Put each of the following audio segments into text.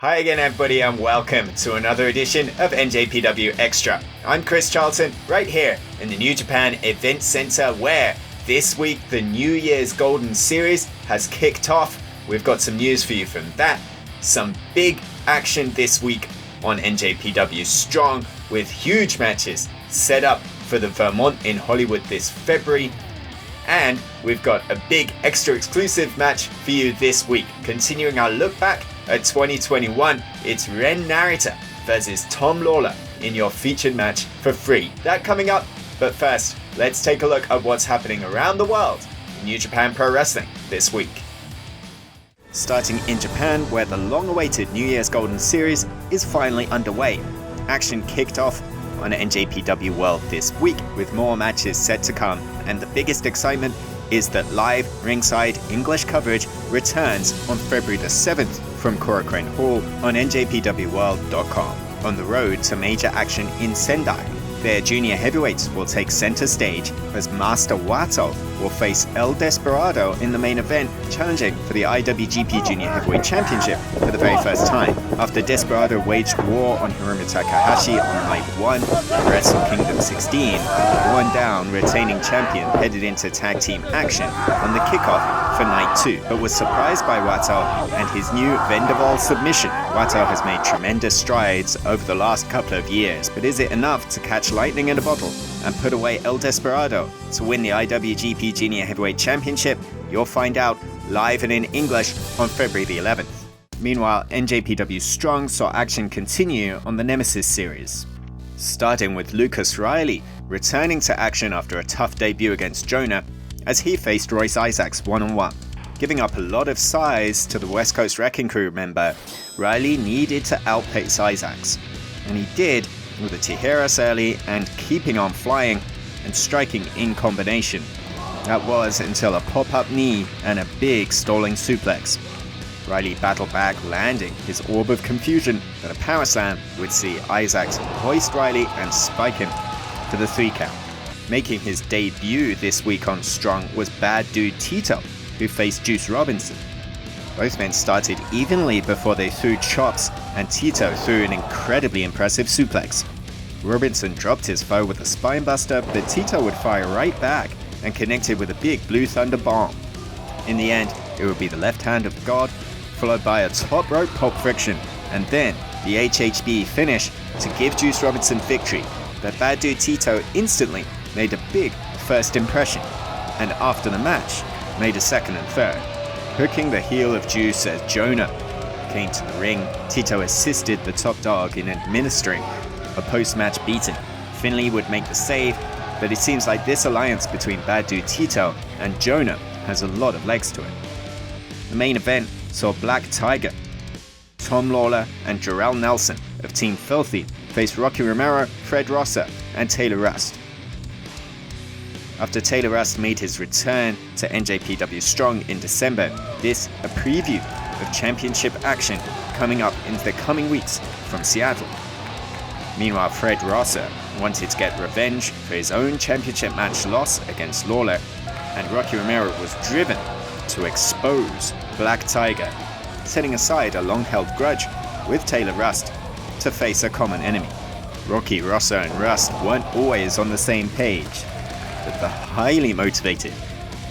Hi again everybody and welcome to another edition of NJPW Extra. I'm Chris Charlton right here in the New Japan Event Center where this week the New Year's Golden Series has kicked off. We've got some news for you from that, some big action this week on NJPW Strong with huge matches set up for the Vermont in Hollywood this February. And we've got a big extra exclusive match for you this week. Continuing our look back at 2021, it's Ren Narita versus Tom Lawler in your featured match for free. That coming up, but first, let's take a look at what's happening around the world in New Japan Pro Wrestling this week. Starting in Japan, where the long-awaited New Year's Golden Series is finally underway. Action kicked off on NJPW World this week with more matches set to come, and the biggest excitement is that live ringside English coverage returns on February the 7th from Korakuen Hall on njpwworld.com. On the road to major action in Sendai, their junior heavyweights will take center stage as Master Wato will face El Desperado in the main event, challenging for the IWGP Junior Heavyweight Championship for the very first time. After Desperado waged war on Hiromu Takahashi on night 1 of Wrestle Kingdom 16, one down retaining champion headed into tag team action on the kickoff for night 2, but was surprised by Wato and his new Vendaval submission. Wato has made tremendous strides over the last couple of years, but is it enough to catch lightning in a bottle and put away El Desperado to win the IWGP Junior Heavyweight Championship? You'll find out live and in English on February the 11th. Meanwhile, NJPW Strong saw action continue on the Nemesis series. Starting with Lucas Riley returning to action after a tough debut against Jonah as he faced Royce Isaacs one-on-one. Giving up a lot of size to the West Coast Wrecking Crew member, Riley needed to outpace Isaacs, and he did with a Tijeras early and keeping on flying and striking in combination. That was until a pop-up knee and a big stalling suplex. Riley battled back, landing his Orb of Confusion, but a power slam would see Isaacs hoist Riley and spike him for the 3 count. Making his debut this week on Strong was Bad Dude Tito, who faced Juice Robinson. Both men started evenly before they threw chops, and Tito threw an incredibly impressive suplex. Robinson dropped his foe with a spinebuster, but Tito would fire right back and connected with a big Blue Thunder bomb. In the end, it would be the left hand of God, followed by a top rope pulp friction, and then the HHB finish to give Juice Robinson victory. But Bad Dude Tito instantly made a big first impression, and after the match, made a second and third. Hooking the heel of Juice as Jonah came to the ring, Tito assisted the top dog in administering a post-match beating. Finley would make the save, but it seems like this alliance between Bad Dude Tito and Jonah has a lot of legs to it. The main event saw Black Tiger, Tom Lawler and Jarrell Nelson of Team Filthy face Rocky Romero, Fred Rosser and Taylor Rust. After Taylor Rust made his return to NJPW Strong in December, this a preview of championship action coming up in the coming weeks from Seattle. Meanwhile, Fred Rosser wanted to get revenge for his own championship match loss against Lawler, and Rocky Romero was driven to expose Black Tiger, setting aside a long-held grudge with Taylor Rust to face a common enemy. Rocky, Rosser and Rust weren't always on the same page, but the highly motivated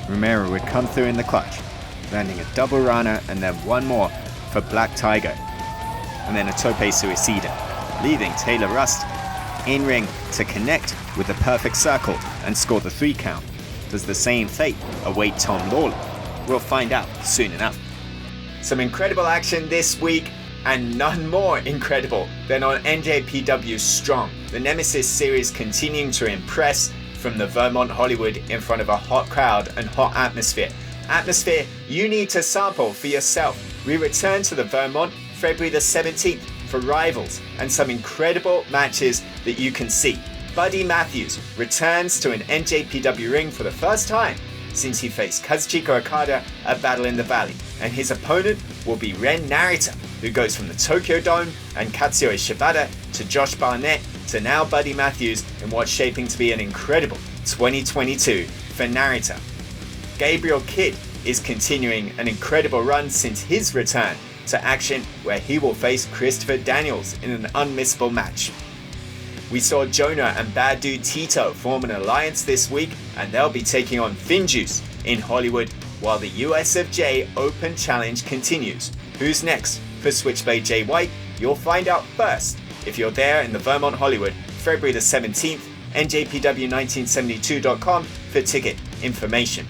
Romero would come through in the clutch, landing a double Rana and then one more for Black Tiger, and then a Tope Suicida, leaving Taylor Rust in ring to connect with the perfect circle and score the 3 count. Does the same fate await Tom Lawler? We'll find out soon enough. Some incredible action this week, and none more incredible than on NJPW Strong. The Nemesis series continuing to impress from the Vermont Hollywood in front of a hot crowd and hot atmosphere. Atmosphere you need to sample for yourself. We return to the Vermont February the 17th for Rivals and some incredible matches that you can see. Buddy Matthews returns to an NJPW ring for the first time since he faced Kazuchika Okada at Battle in the Valley, and his opponent will be Ren Narita, who goes from the Tokyo Dome and Katsuyori Shibata to Josh Barnett to now Buddy Matthews in what's shaping to be an incredible 2022 for Narita. Gabriel Kidd is continuing an incredible run since his return to action where he will face Christopher Daniels in an unmissable match. We saw Jonah and Bad Dude Tito form an alliance this week, and they'll be taking on Finjuice in Hollywood while the USFJ Open Challenge continues. Who's next for Switchblade Jay White? You'll find out first if you're there in the Vermont Hollywood, February the 17th, NJPW1972.com for ticket information.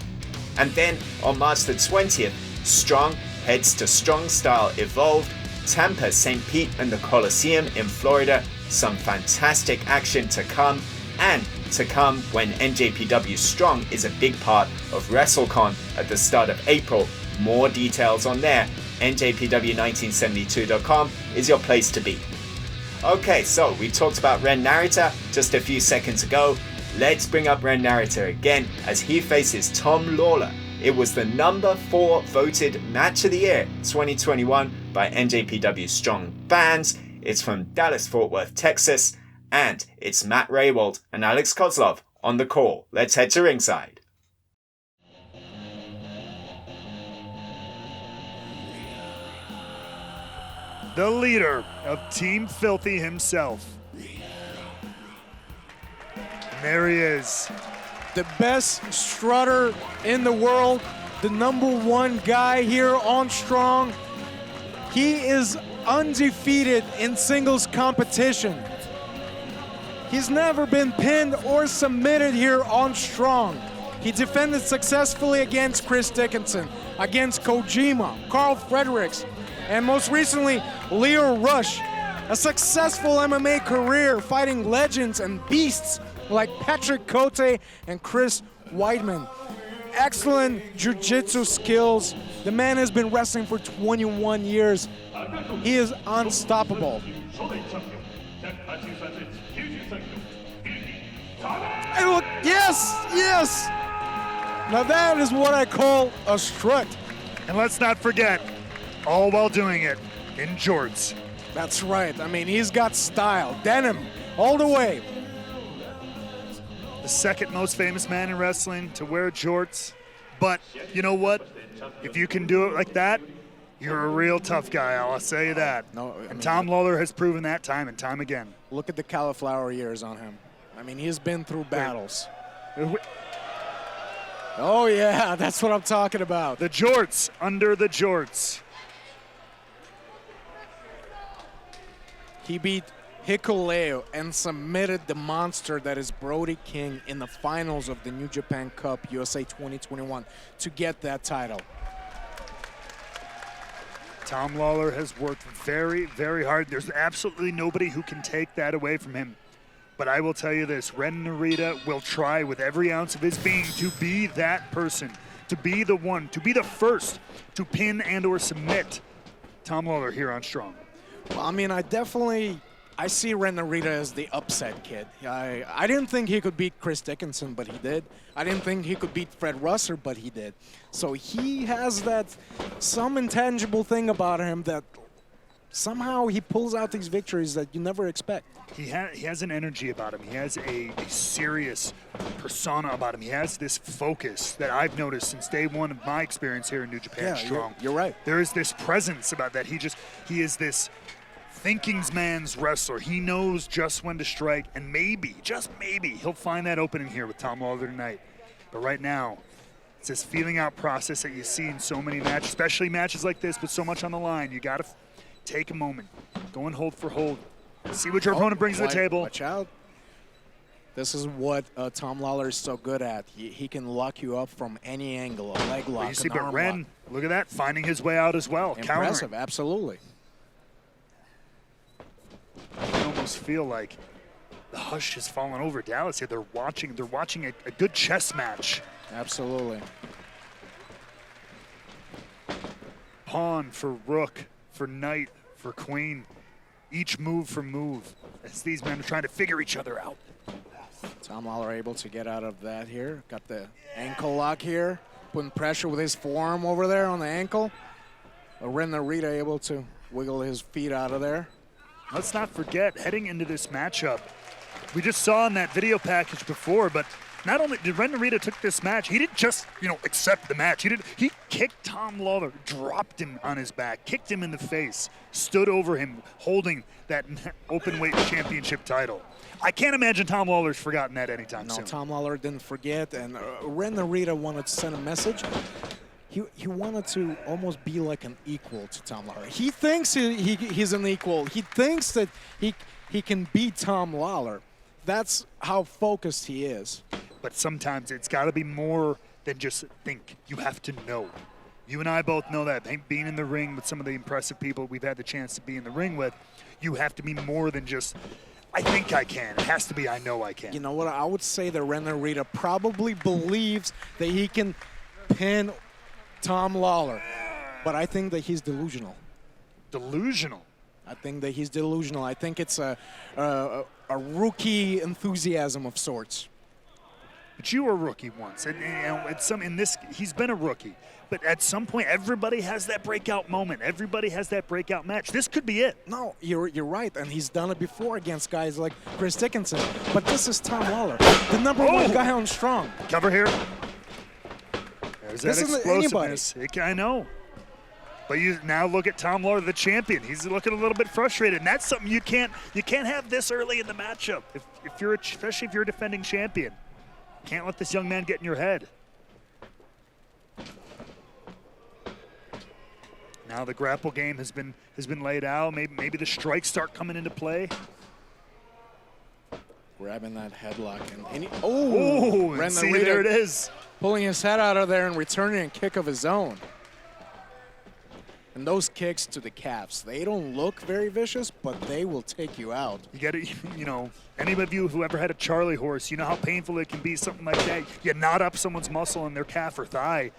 And then on March the 20th, Strong heads to Strong Style Evolved, Tampa, St. Pete and the Coliseum in Florida. Some fantastic action to come, and to come when NJPW Strong is a big part of WrestleCon at the start of April. More details on there. NJPW1972.com is your place to be. Okay, so we talked about Ren Narita just a few seconds ago. Let's bring up Ren Narita again as he faces Tom Lawler. It was the number 4 voted Match of the Year 2021 by NJPW Strong fans. It's from Dallas-Fort Worth, Texas, and it's Matt Raywald and Alex Kozlov on the call. Let's head to ringside. The leader of Team Filthy himself. And there he is. The best strutter in the world, the #1 guy here on Strong. He is undefeated in singles competition. He's never been pinned or submitted here on Strong. He defended successfully against Chris Dickinson, against Kojima, Carl Fredericks, and most recently, Leo Rush. A successful MMA career fighting legends and beasts like Patrick Cote and Chris Weidman. Excellent jiu-jitsu skills. The man has been wrestling for 21 years. He is unstoppable. And look, yes, yes. Now that is what I call a strut. And let's not forget, all while doing it in jorts. That's right. I mean, he's got style. Denim, all the way. The second most famous man in wrestling to wear jorts. But you know what? If you can do it like that, you're a real tough guy, I'll say you that. And Tom Lawler has proven that time and time again. Look at the cauliflower ears on him. I mean, he's been through battles. Oh, yeah, that's what I'm talking about. The jorts under the jorts. He beat Hikuleo and submitted the monster that is Brody King in the finals of the New Japan Cup USA 2021 to get that title. Tom Lawler has worked very, very hard. There's absolutely nobody who can take that away from him. But I will tell you this, Ren Narita will try with every ounce of his being to be that person, to be the one, to be the first to pin and or submit Tom Lawler here on Strong. Well, I mean, I see Ren Narita as the upset kid. I didn't think he could beat Chris Dickinson, but he did. I didn't think he could beat Fred Russer, but he did. So he has some intangible thing about him that somehow he pulls out these victories that you never expect. He has an energy about him. He has a serious persona about him. He has this focus that I've noticed since day one of my experience here in New Japan Strong. You're right. There is this presence about that. He is this thinking's man's wrestler. He knows just when to strike, and maybe, just maybe, he'll find that opening here with Tom Lawler tonight. But right now, it's this feeling out process that you see in so many matches, especially matches like this with so much on the line. You got to take a moment, go and hold for hold, see what your opponent brings to the table. Watch out. This is what Tom Lawler is so good at. He can lock you up from any angle, a leg lock, an arm Ren, lock. Look at that, finding his way out as well. Impressive, countering. Absolutely. I almost feel like the hush has fallen over Dallas here. They're watching a good chess match. Absolutely. Pawn for rook, for knight, for queen. Each move for move as these men are trying to figure each other out. Tom Lawler able to get out of that here. Got the ankle lock here, putting pressure with his forearm over there on the ankle. Ren Narita able to wiggle his feet out of there. Let's not forget, heading into this matchup, we just saw in that video package before, but not only did Ren Narita took this match, he didn't just, accept the match. He kicked Tom Lawler, dropped him on his back, kicked him in the face, stood over him, holding that open-weight championship title. I can't imagine Tom Lawler's forgotten that anytime soon. No, Tom Lawler didn't forget, and Ren Narita wanted to send a message. He wanted to almost be like an equal to Tom Lawler. He thinks he's an equal. He thinks that he can beat Tom Lawler. That's how focused he is. But sometimes it's got to be more than just think. You have to know. You and I both know that. Being in the ring with some of the impressive people we've had the chance to be in the ring with, you have to be more than just, I think I can. It has to be, I know I can. You know what? I would say that Ren Narita probably believes that he can pin Tom Lawler, but I think that he's delusional. Delusional? I think that he's delusional. I think it's a rookie enthusiasm of sorts. But you were a rookie once, and he's been a rookie. But at some point, everybody has that breakout moment. Everybody has that breakout match. This could be it. No, you're right, and he's done it before against guys like Chris Dickinson. But this is Tom Lawler, the number one guy on Strong. Cover here. There's that explosiveness. I know. But you now look at Tom Lawler, the champion. He's looking a little bit frustrated, and that's something you can't have this early in the matchup. Especially if you're a defending champion, can't let this young man get in your head. Now the grapple game has been laid out. Maybe the strikes start coming into play. Grabbing that headlock and see, there it is. Pulling his head out of there and returning a kick of his own. And those kicks to the calves, they don't look very vicious, but they will take you out. You get it, any of you who ever had a Charlie horse, you know how painful it can be, something like that. You knot up someone's muscle in their calf or thigh.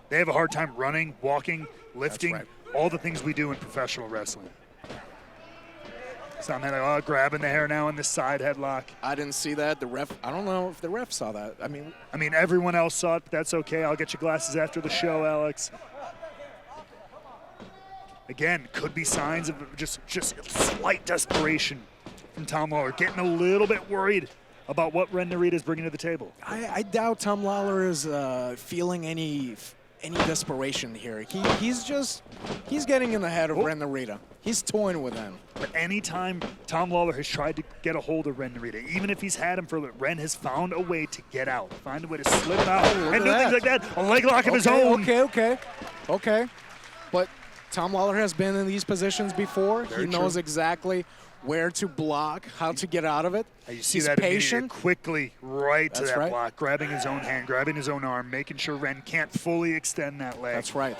They have a hard time running, walking, lifting, all the things we do in professional wrestling. So I'm grabbing the hair now in the side headlock. I didn't see that. The ref, I don't know if the ref saw that. I mean, everyone else saw it, but that's okay. I'll get you glasses after the show, Alex. Again, could be signs of just slight desperation from Tom Lawler, getting a little bit worried about what Ren Narita is bringing to the table. I doubt Tom Lawler is feeling any desperation here. He's getting in the head of Ren Narita. He's toying with him. But anytime Tom Lawler has tried to get a hold of Ren Narita, even if he's had him for a little, Ren has found a way to get out, find a way to slip out, and do things like that. A leg lock of his own. Okay. But Tom Lawler has been in these positions before. He knows exactly where to block, how to get out of it. You see that patient, quickly right to that block, grabbing his own hand, grabbing his own arm, making sure Ren can't fully extend that leg. That's right.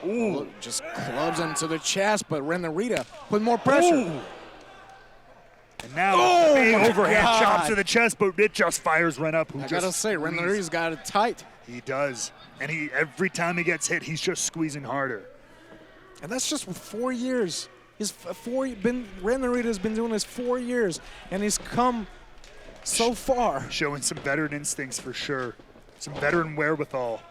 Ooh. Just clubs him to the chest, but Ren Narita put more pressure. Ooh. And now big overhand chop to the chest, but it just fires Ren up. I gotta say, Ren Narita's got it tight. He does. And every time he gets hit, he's just squeezing harder. And that's just 4 years. Ren Narita's been doing this 4 years, and he's come so far. Showing some veteran instincts for sure. Some veteran wherewithal.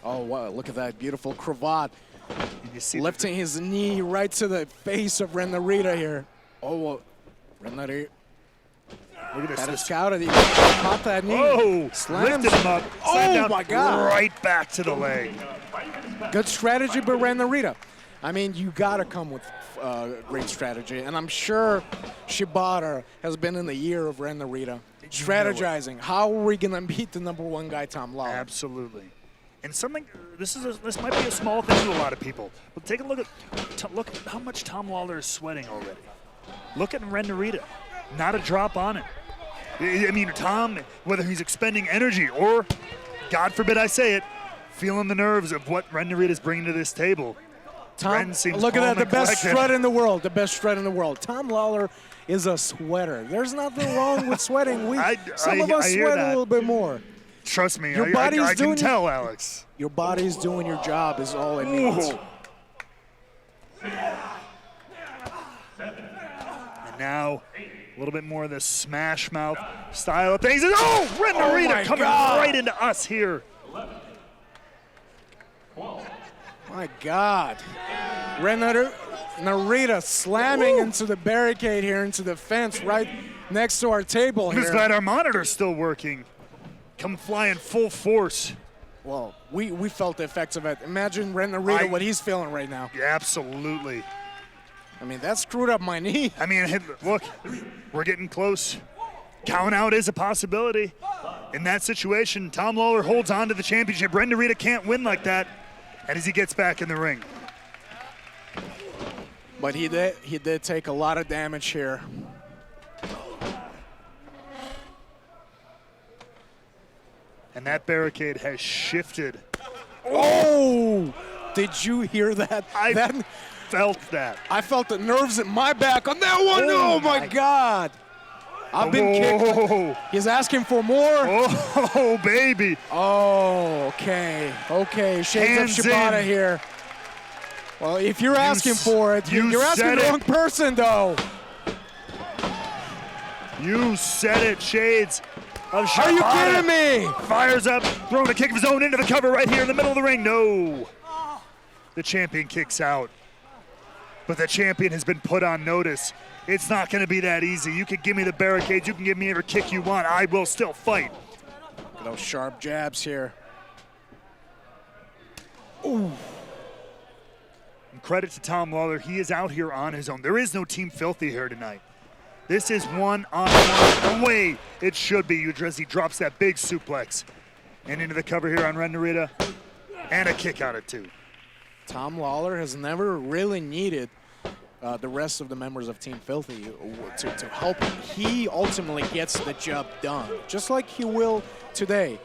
Oh, wow, look at that beautiful cravat. Lifting his knee right to the face of Ren Narita here. Oh, well, Ren Narita. Look at this. Had a scout and he caught that knee. Oh, slams lifted him up. Oh, my God. Right back to the leg. Good strategy by Ren Narita. You got to come with great strategy. And I'm sure Shibata has been in the year of Ren Narita. Strategizing. How are we going to beat the number one guy, Tom Lawler? Absolutely. And this might be a small thing to a lot of people, but take a look at how much Tom Lawler is sweating already. Look at Ren Narita, not a drop on him. Tom, whether he's expending energy or, God forbid I say it, feeling the nerves of what Ren Narita is bringing to this table. Tom, look at that, the best strut in the world, the best strut in the world. Tom Lawler is a sweater. There's nothing wrong with sweating. Some of us sweat a little bit more. Trust me, I can tell, Alex. Your body's doing your job is all it means. And now, a little bit more of the smash mouth style of things. Oh, Ren Narita coming right into us here. My God. Ren Narita slamming into the barricade here, into the fence right next to our table here. I'm just glad our monitor's still working. come flying full force. Well, we felt the effects of it. Imagine Ren Narita, what he's feeling right now. Yeah, absolutely. I mean, that screwed up my knee. I mean, look, we're getting close. Count out is a possibility. In that situation, Tom Lawler holds on to the championship. Ren Narita can't win like that. And as he gets back in the ring. But he did take a lot of damage here. And that barricade has shifted. Oh! Did you hear that? I felt that. I felt the nerves in my back on that one. Oh my God. I've been kicked. He's asking for more. Oh, baby. Oh, okay. Okay, shades of Shibata here. Well, if you're asking for it, you're asking the wrong person, though. You said it, Shades of Shibata. Are you kidding me? Fires up, throwing a kick of his own into the cover right here in the middle of the ring. No. The champion kicks out. But the champion has been put on notice. It's not going to be that easy. You can give me the barricades. You can give me every kick you want. I will still fight. Look at those sharp jabs here. Ooh. And credit to Tom Lawler. He is out here on his own. There is no Team Filthy here tonight. This is one-on-one the way it should be. Udrezi drops that big suplex. And into the cover here on Ren Narita. And a kick out of two. Tom Lawler has never really needed the rest of the members of Team Filthy to help him. He ultimately gets the job done, just like he will today.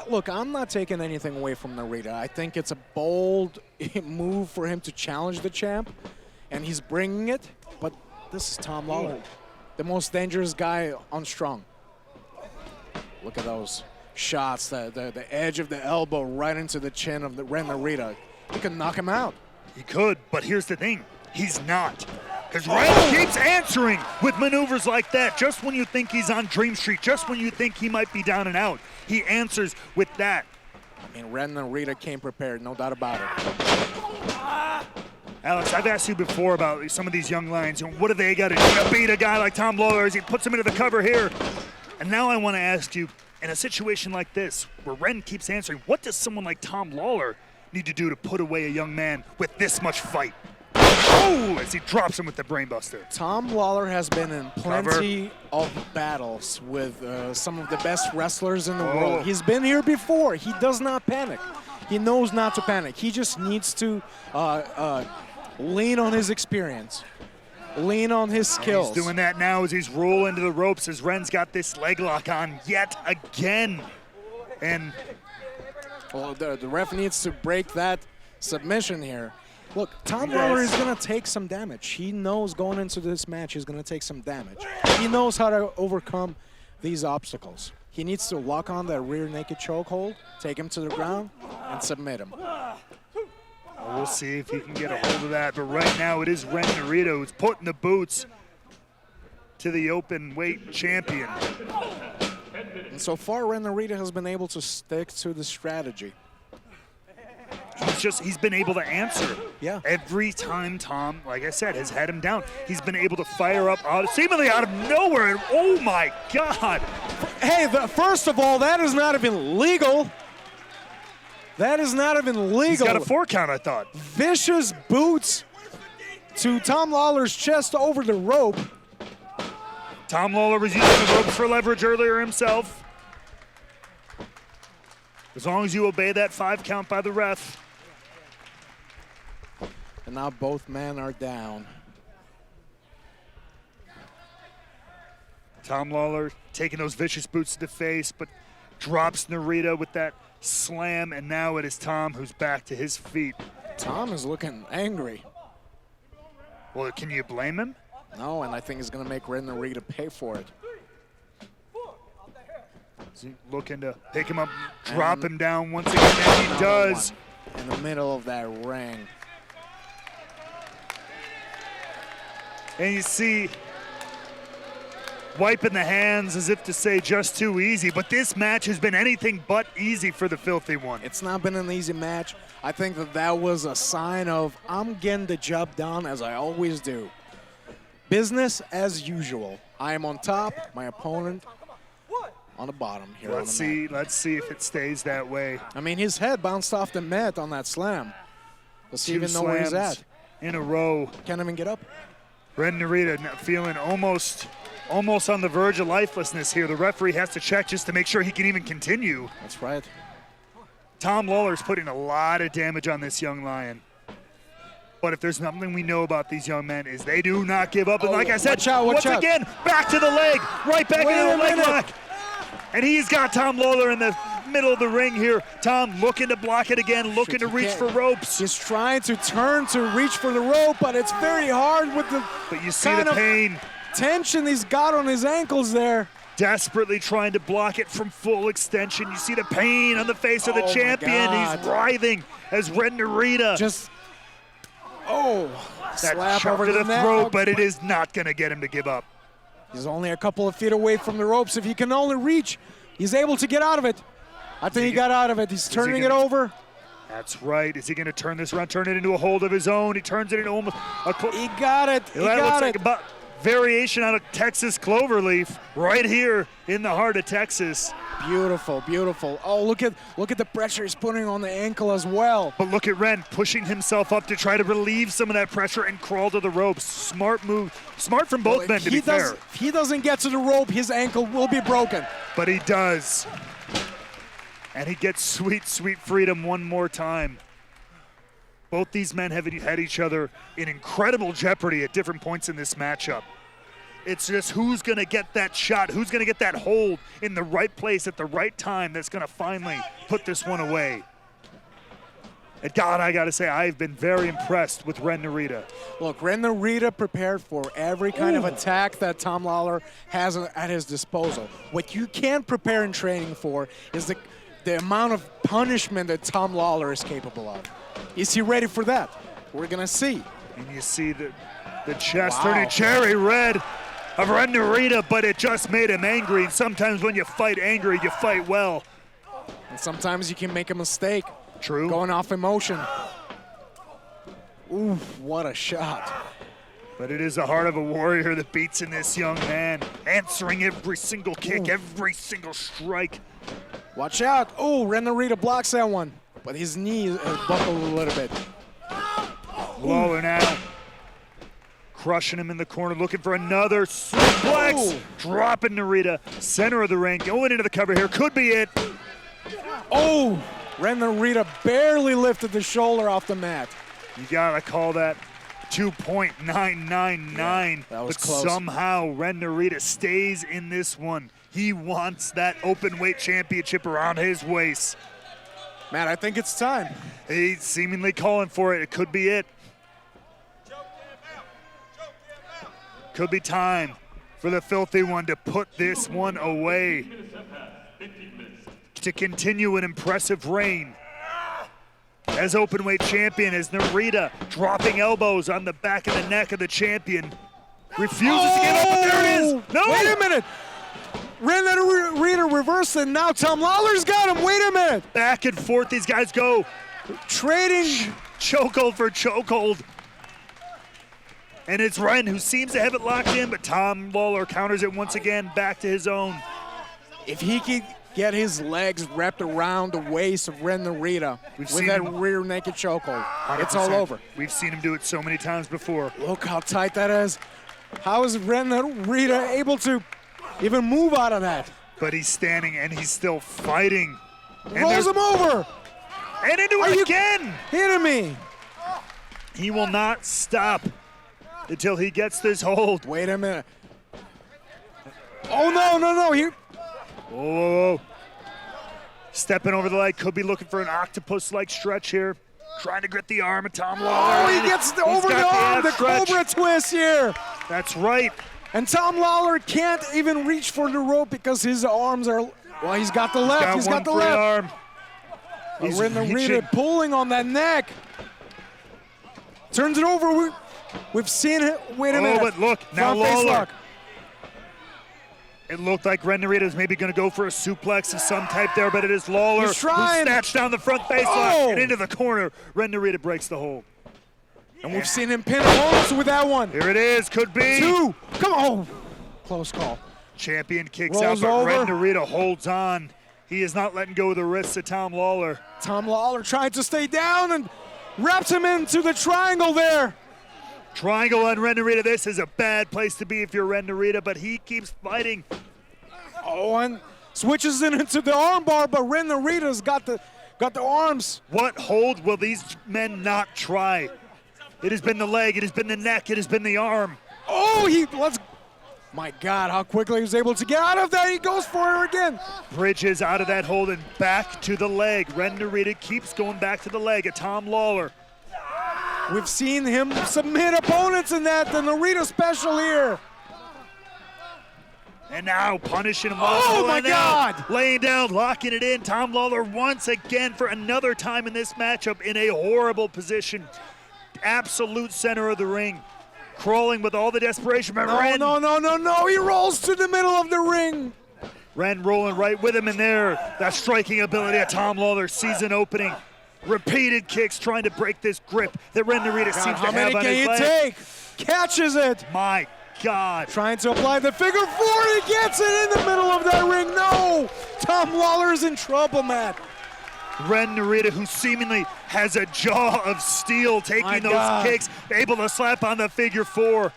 Look, I'm not taking anything away from Narita. I think it's a bold move for him to challenge the champ, and he's bringing it, but this is Tom Lawler, the most dangerous guy on Strong. Look at those shots, the edge of the elbow right into the chin of the Ren Narita. He could knock him out. He could, but here's the thing. He's not. Because Ren keeps answering with maneuvers like that. Just when you think he's on Dream Street, just when you think he might be down and out, he answers with that. I mean, Ren Narita came prepared, no doubt about it. Alex, I've asked you before about some of these young lions. And what do they got to do to beat a guy like Tom Lawler as he puts him into the cover here? And now I want to ask you, in a situation like this, where Ren keeps answering, what does someone like Tom Lawler need to do to put away a young man with this much fight? Oh, as he drops him with the brainbuster. Tom Lawler has been in plenty of battles with some of the best wrestlers in the world. He's been here before. He does not panic. He knows not to panic. He just needs to lean on his experience, lean on his skills. He's doing that now as he's rolling to the ropes as Ren's got this leg lock on yet again. And well, the ref needs to break that submission here. Look, Tom Lawler is going to take some damage. He knows going into this match he's going to take some damage. He knows how to overcome these obstacles. He needs to lock on that rear naked chokehold, take him to the ground, and submit him. We'll see if he can get a hold of that. But right now it is Ren Narita who's putting the boots to the open weight champion. And so far, Ren Narita has been able to stick to the strategy. He's been able to answer. Yeah. Every time Tom, like I said, has had him down, he's been able to fire up seemingly out of nowhere. And oh my God. Hey, first of all, that is not even legal. That is not even legal. He's got a 4 count, I thought. Vicious boots to Tom Lawler's chest over the rope. Tom Lawler was using the ropes for leverage earlier himself. As long as you obey that 5 count by the ref. And now both men are down. Tom Lawler taking those vicious boots to the face, but drops Narita with that slam, and now it is Tom who's back to his feet. Tom is looking angry. Well, can you blame him? No, and I think he's going to make Ren Narita pay for it. Is he looking to pick him up, drop him down once again? And he does. In the middle of that ring. And you see, wiping the hands as if to say just too easy, but this match has been anything but easy for the Filthy One. It's not been an easy match. I think that was a sign of I'm getting the job done as I always do. Business as usual. I am on top. My opponent on the bottom here. Let's see if it stays that way. I mean, his head bounced off the mat on that slam. Does he 2 even know where he's at? in a row. Can't even get up. Ren Narita feeling almost on the verge of lifelessness here. The referee has to check just to make sure he can even continue. That's right. Tom Lawler's putting a lot of damage on this young lion. But if there's something we know about these young men is they do not give up. And like I said, once again, back to the leg, right back into the leg lock. And he's got Tom Lawler in the middle of the ring here. Tom looking to block it again, looking to reach for ropes. He's trying to turn to reach for the rope, but it's very hard with the But you see the pain. Tension he's got on his ankles there. Desperately trying to block it from full extension. You see the pain on the face of the champion. He's writhing as Ren Narita. That slap slap over to the neck. throat, but it is not going to get him to give up. He's only a couple of feet away from the ropes. If he can only reach, he's able to get out of it. I think he got out of it. He's turning it over. That's right. Is he going to turn this around, turn it into a hold of his own? He turns it into almost a... He got it. He got it. Like variation on a Texas cloverleaf right here in the heart of Texas. Beautiful, beautiful. Oh, look at the pressure he's putting on the ankle as well. But look at Ren pushing himself up to try to relieve some of that pressure and crawl to the ropes. Smart move. Smart from both men, to be fair. If he doesn't get to the rope, his ankle will be broken. But he does. And he gets sweet, sweet freedom one more time. Both these men have had each other in incredible jeopardy at different points in this matchup. It's just who's going to get that shot, who's going to get that hold in the right place at the right time that's going to finally put this one away. And God, I got to say, I've been very impressed with Ren Narita. Look, Ren Narita prepared for every kind of attack that Tom Lawler has at his disposal. What you can't prepare in training for is the amount of punishment that Tom Lawler is capable of. Is he ready for that? We're going to see. And you see the chest turning cherry red of Ren Narita, but it just made him angry. And sometimes when you fight angry, you fight well. And sometimes you can make a mistake. True. Going off emotion. Ooh, what a shot. But it is the heart of a warrior that beats in this young man, answering every single kick, every single strike. Watch out. Oh, Ren Narita blocks that one. But his knee is buckled a little bit. Lawler now crushing him in the corner, looking for another suplex. Dropping Narita, center of the ring, going into the cover here. Could be it. Oh, Ren Narita barely lifted the shoulder off the mat. You gotta call that 2.999. Yeah, that was close. Somehow Ren Narita stays in this one. He wants that open weight championship around his waist. Man, I think it's time. He's seemingly calling for it. It could be it. Could be time for the filthy one to put this one away. To continue an impressive reign as openweight champion, as Narita dropping elbows on the back of the neck of the champion. Refuses to get up, but there it is. No! Wait a minute. Ren Narita reversed it. Now Tom Lawler's got him. Wait a minute. Back and forth these guys go. Trading. Chokehold for chokehold. And it's Ren who seems to have it locked in, but Tom Lawler counters it once again back to his own. If he could get his legs wrapped around the waist of Ren Narita with that rear naked chokehold, it's all over. We've seen him do it so many times before. Look how tight that is. How is Ren Narita able to even move out of that? But he's standing and he's still fighting. And rolls him over. And into it again. Hitting me. He will not stop until he gets this hold. Wait a minute. Oh, no. Whoa. Stepping over the leg. Could be looking for an octopus-like stretch here. Trying to grip the arm of Tom Lawler. Oh, he gets over the arm. The Cobra twist here. That's right. And Tom Lawler can't even reach for the rope because his arms are, well, he's got the left. He's got the left. Arm. He's Narita pulling on that neck. Turns it over. We've seen it. Wait a minute. Oh, but look, now Lawler. It looked like Ren Narita is maybe going to go for a suplex of some type there, but it is Lawler who snatched down the front face lock and into the corner. Ren Narita breaks the hold. And we've seen him pin Holmes with that one. Here it is. Could be. Two. Come on. Close call. Champion kicks Rolls out, but over. Ren Narita holds on. He is not letting go of the wrists of Tom Lawler. Tom Lawler trying to stay down and wraps him into the triangle there. Triangle on Ren Narita. This is a bad place to be if you're Ren Narita, but he keeps fighting. Oh, and switches it into the armbar, but Ren Narita's got the arms. What hold will these men not try? It has been the leg, it has been the neck, it has been the arm. Oh, my God, how quickly he was able to get out of that. He goes for her again. Bridges out of that hold and back to the leg. Ren Narita keeps going back to the leg at Tom Lawler. We've seen him submit opponents in that, the Narita special here. And now punishing him. Oh my God! Laying down, locking it in. Tom Lawler once again for another time in this matchup in a horrible position. Absolute center of the ring. Crawling with all the desperation. But Ren, No. He rolls to the middle of the ring. Ren rolling right with him in there. That striking ability of Tom Lawler, season opening. Repeated kicks trying to break this grip that Ren Narita seems to have on his leg. How many can he take? Catches it. My God. Trying to apply the figure four. He gets it in the middle of that ring. No. Tom Lawler's in trouble, Matt. Ren Narita, who seemingly has a jaw of steel, taking those kicks, able to slap on the figure four.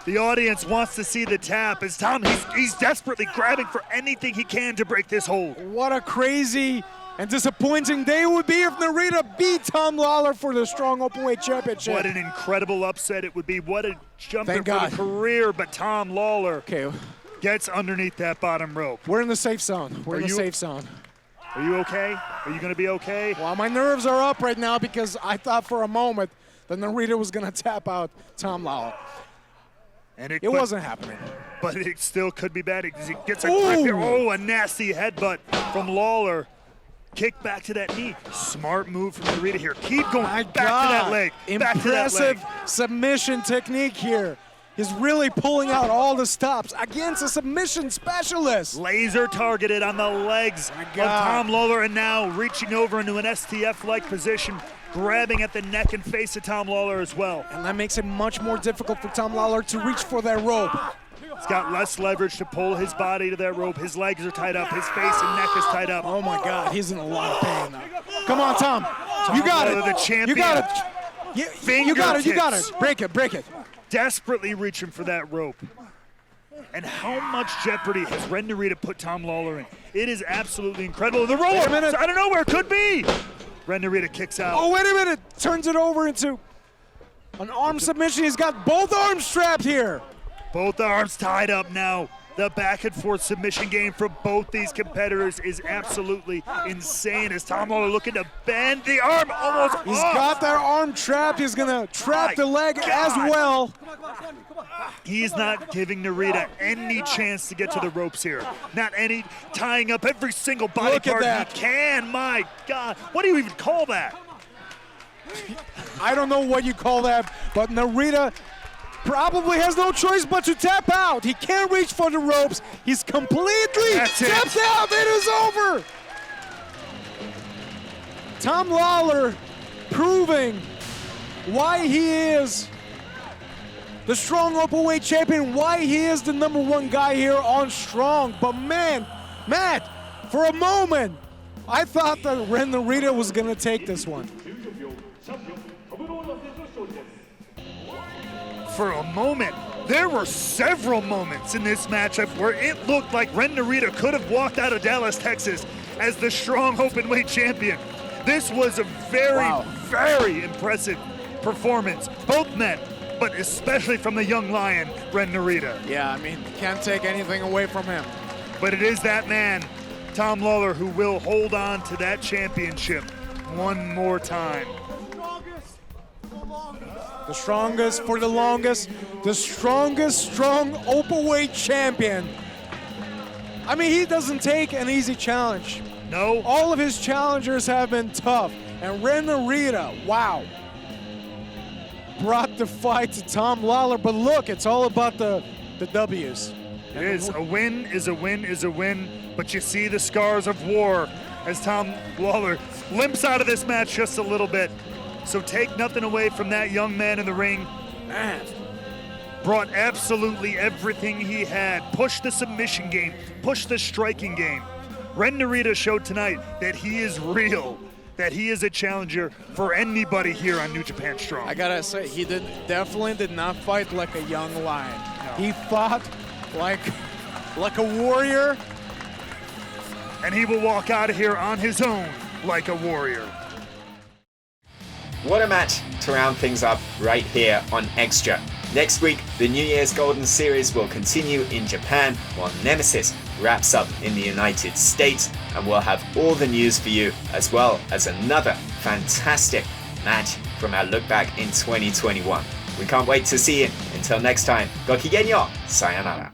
The audience wants to see the tap as Tom, he's desperately grabbing for anything he can to break this hold. What a crazy and disappointing day it would be if Narita beat Tom Lawler for the Strong Openweight Championship. What an incredible upset it would be. What a jumper for the career, but Tom Lawler gets underneath that bottom rope. We're in the safe zone. We're in the safe zone. Are you okay? Are you going to be okay? Well, my nerves are up right now because I thought for a moment that Narita was going to tap out Tom Lawler. And it wasn't happening. But it still could be bad because he gets a grip here. Oh, a nasty headbutt from Lawler. Kick back to that knee. Smart move from Narita here. Keep going back to that leg. Impressive submission technique here. He's really pulling out all the stops against a submission specialist. Laser targeted on the legs of Tom Lawler, and now reaching over into an STF-like position, grabbing at the neck and face of Tom Lawler as well. And that makes it much more difficult for Tom Lawler to reach for that rope. He's got less leverage to pull his body to that rope. His legs are tied up. His face and neck is tied up. Oh my God, he's in a lot of pain now. Come on, Tom. You got it. The champion. You got it. You got it. Break it. Desperately reaching for that rope. And how much jeopardy has Ren Narita put Tom Lawler in? It is absolutely incredible. The roll up, I don't know where it could be. Ren Narita kicks out. Oh, wait a minute. Turns it over into an arm submission. He's got both arms strapped here. Both arms tied up now. The back and forth submission game for both these competitors is absolutely insane as Tom Lawler looking to bend the arm almost He's got that arm trapped. He's going to trap the leg as well. He's not giving Narita any chance to get to the ropes here. Not any, tying up every single body part he can. My God, what do you even call that? I don't know what you call that, but Narita probably has no choice but to tap out. He can't reach for the ropes. He's completely tapped out. It is over. Tom Lawler proving why he is the Strong Openweight Champion, why he is the #1 guy here on Strong. But man, Matt, for a moment, I thought that Ren Narita was going to take this one. For a moment, there were several moments in this matchup where it looked like Ren Narita could have walked out of Dallas, Texas as the Strong Openweight Champion. This was a very impressive performance. Both men, but especially from the young lion, Ren Narita. Yeah, I mean, can't take anything away from him. But it is that man, Tom Lawler, who will hold on to that championship one more time. The strongest for the longest, the strongest Strong Openweight Champion. I mean, he doesn't take an easy challenge. No. All of his challengers have been tough. And Ren Narita, wow, brought the fight to Tom Lawler. But look, it's all about the W's. It is. A win is a win is a win. But you see the scars of war as Tom Lawler limps out of this match just a little bit. So take nothing away from that young man in the ring. Man, brought absolutely everything he had, pushed the submission game, pushed the striking game. Ren Narita showed tonight that he is real, that he is a challenger for anybody here on New Japan Strong. I gotta say, he definitely did not fight like a young lion. No. He fought like a warrior. And he will walk out of here on his own like a warrior. What a match to round things up right here on XTRA. Next week, the New Year's Golden Series will continue in Japan while Nemesis wraps up in the United States, and we'll have all the news for you as well as another fantastic match from our look back in 2021. We can't wait to see you. Until next time, Gokigenyo, sayonara.